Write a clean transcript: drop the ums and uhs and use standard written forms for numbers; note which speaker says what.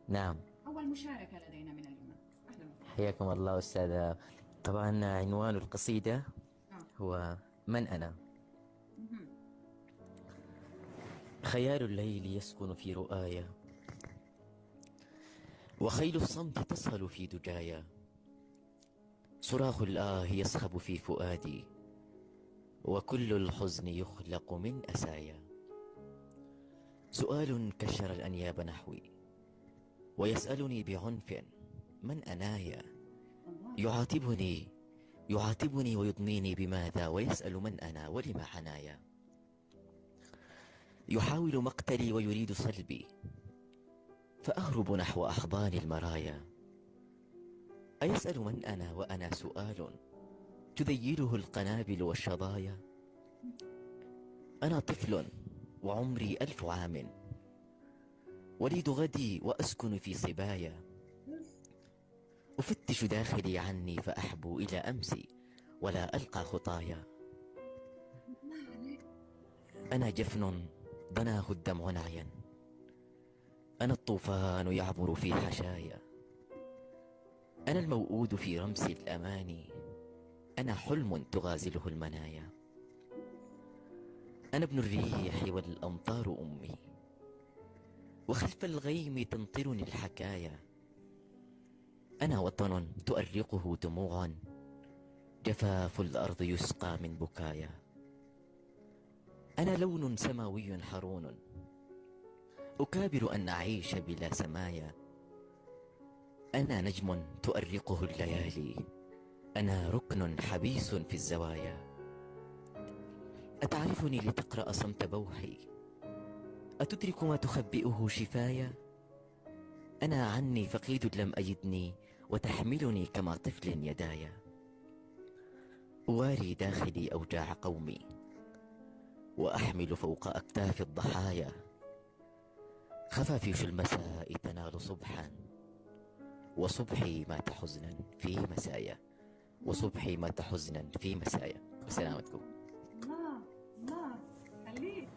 Speaker 1: نعم.
Speaker 2: أول مشاركة لدينا من اليونان. أهلا وسهلا.
Speaker 1: حياكم الله أستاذ. طبعا عنوان القصيدة
Speaker 2: آه.
Speaker 1: هو من أنا.
Speaker 2: مهم.
Speaker 1: خيال الليل يسكن في رؤايا، وخيل الصمت تصهل في دجايا، صراخ الآه يصخب في فؤادي، وكل الحزن يخلق من أسايا. سؤال كشر الأنياب نحوي، ويسألني بعنف من أنايا.
Speaker 2: الله.
Speaker 1: يعاتبني يعاتبني ويضنيني بماذا، ويسأل من أنا ولم حنايا. يحاول مقتلي ويريد صلبي، فأهرب نحو أحضان المرايا. أيسأل من أنا وأنا سؤال تذيله القنابل والشظايا. أنا طفل وعمري 1000 عام، وليد غدي وأسكن في صبايا. أفتش داخلي عني فأحبو إلى أمسي، ولا ألقى خطايا.
Speaker 2: الله عليك.
Speaker 1: أنا جفن ضناه الدمع نعيا، أنا الطوفان يعبر في حشايا. أنا الموؤود في رمس الأماني، أنا حلم تغازله المنايا. أنا ابن الريح والأمطار أمي، وخلف الغيم تمطرني الحكايا. أنا وطن تؤرقه دموع، جفاف الأرض يسقى من بكايا. أنا لون سماوي حرون، أكابر أن أعيش بلا سمايا. أنا نجم تؤرقه الليالي، أنا ركن حبيس في الزوايا. أتعرفني لتقرأ صمت بوحي، أتدرك ما تخبئه شفايا. أنا عني فقيد لم أجدني، وتحملني كما طفل يدايا. أواري داخلي أوجاع قومي، وأحمل فوق أكتاف الضحايا. خفافيش المساء تنال صبحا، وصبحي مات حزنا في مسايا. وصبحي مات حزنا في مسايا. بسلامتكم.
Speaker 2: الله. الله. خليك.